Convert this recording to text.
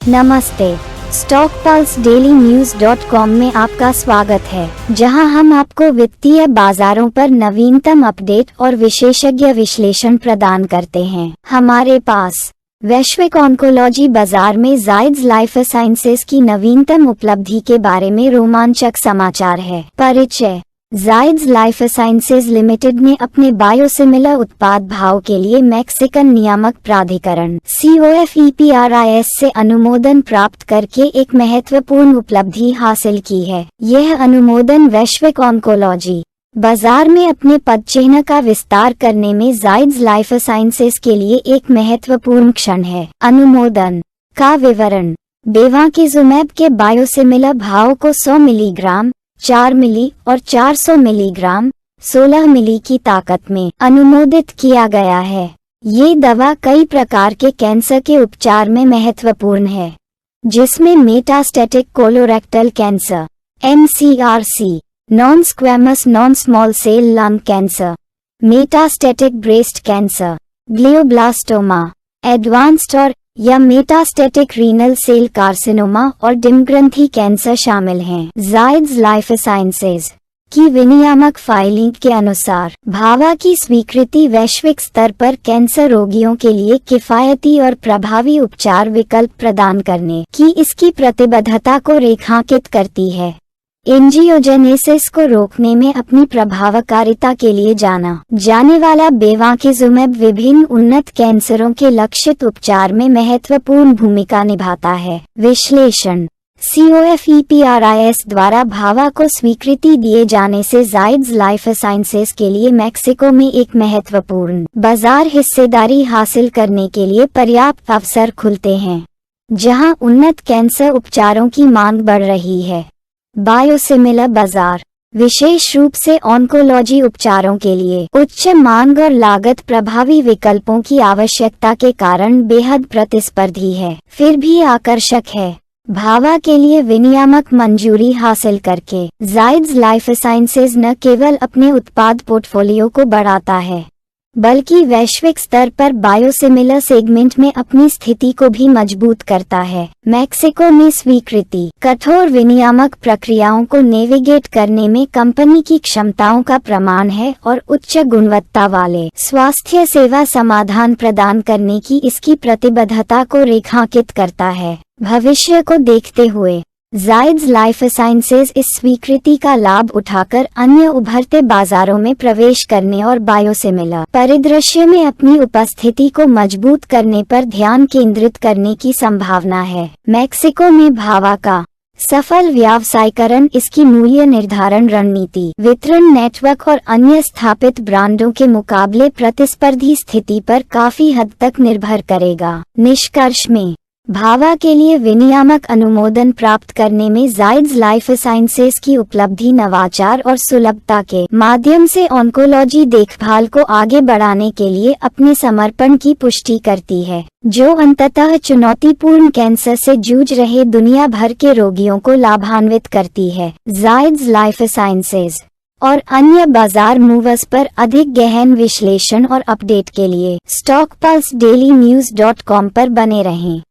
नमस्ते। Stock pulse daily न्यूज़.com में आपका स्वागत है, जहां हम आपको वित्तीय बाजारों पर नवीनतम अपडेट और विशेषज्ञ विश्लेषण प्रदान करते हैं। हमारे पास वैश्विक ऑन्कोलॉजी बाजार में जायड्स लाइफ साइंसेज की नवीनतम उपलब्धि के बारे में रोमांचक समाचार है। परिचय। जायड्स लाइफ साइंसेज लिमिटेड ने अपने बायोसिमिलर उत्पाद भाव के लिए मैक्सिकन नियामक प्राधिकरण COFEPRIS से अनुमोदन प्राप्त करके एक महत्वपूर्ण उपलब्धि हासिल की है। यह अनुमोदन वैश्विक ऑन्कोलॉजी बाजार में अपने पदचिह्न का विस्तार करने में जायड्स लाइफ साइंसेज के लिए एक महत्वपूर्ण क्षण है। अनुमोदन का विवरण। बेवाकिजुमैब के बायोसिमिलर भाव को 100 मिलीग्राम, 4 मिली और 400 मिलीग्राम 16 मिली की ताकत में अनुमोदित किया गया है। ये दवा कई प्रकार के कैंसर के उपचार में महत्वपूर्ण है, जिसमें metastatic colorectal cancer MCRC, non squamous non small cell lung cancer, metastatic breast cancer, glioblastoma, advanced और या मेटास्टैटिक रीनल सेल कार्सिनोमा और डिम्बग्रंथि कैंसर शामिल हैं। जायड्स लाइफ साइंसेज की विनियामक फाइलिंग के अनुसार भावा की स्वीकृति वैश्विक स्तर पर कैंसर रोगियों के लिए किफायती और प्रभावी उपचार विकल्प प्रदान करने की इसकी प्रतिबद्धता को रेखांकित करती है। एंजियोजेनेसिस को रोकने में अपनी प्रभावकारिता के लिए जाना जाने वाला बेवाकिजुमैब विभिन्न उन्नत कैंसरों के लक्षित उपचार में महत्वपूर्ण भूमिका निभाता है। विश्लेषण। COFEPRIS द्वारा भावा को स्वीकृति दिए जाने से जायड्स लाइफ साइंसेज के लिए मैक्सिको में एक महत्वपूर्ण बाजार हिस्सेदारी हासिल करने के लिए पर्याप्त अवसर खुलते हैं, जहां उन्नत कैंसर उपचारों की मांग बढ़ रही है। बायोसिमिलर बाजार विशेष रूप से ऑन्कोलॉजी उपचारों के लिए उच्च मांग और लागत प्रभावी विकल्पों की आवश्यकता के कारण बेहद प्रतिस्पर्धी है, फिर भी आकर्षक है। भावा के लिए विनियामक मंजूरी हासिल करके जायड्स लाइफ साइंसेज न केवल अपने उत्पाद पोर्टफोलियो को बढ़ाता है, बल्कि वैश्विक स्तर पर बायोसिमिलर सेगमेंट में अपनी स्थिति को भी मजबूत करता है। मैक्सिको में स्वीकृति कठोर विनियामक प्रक्रियाओं को नेविगेट करने में कंपनी की क्षमताओं का प्रमाण है और उच्च गुणवत्ता वाले स्वास्थ्य सेवा समाधान प्रदान करने की इसकी प्रतिबद्धता को रेखांकित करता है। भविष्य को देखते हुए जायड्स लाइफ साइंसेज इस स्वीकृति का लाभ उठाकर अन्य उभरते बाजारों में प्रवेश करने और बायोसिमिलर परिदृश्य में अपनी उपस्थिति को मजबूत करने पर ध्यान केंद्रित करने की संभावना है। मैक्सिको में भावा का सफल व्यावसायीकरण इसकी मूल्य निर्धारण रणनीति, वितरण नेटवर्क और अन्य स्थापित ब्रांडों के मुकाबले प्रतिस्पर्धी स्थिति पर काफी हद तक निर्भर करेगा। निष्कर्ष में भावा के लिए विनियामक अनुमोदन प्राप्त करने में जायड्स लाइफ साइंसेज की उपलब्धि नवाचार और सुलभता के माध्यम से ऑन्कोलॉजी देखभाल को आगे बढ़ाने के लिए अपने समर्पण की पुष्टि करती है, जो अंततः चुनौतीपूर्ण कैंसर से जूझ रहे दुनिया भर के रोगियों को लाभान्वित करती है। जायड्स लाइफ साइंसेज और अन्य बाजार मूवर्स पर अधिक गहन विश्लेषण और अपडेट के लिए स्टॉक पल्स डेली न्यूज़.com पर बने रहें।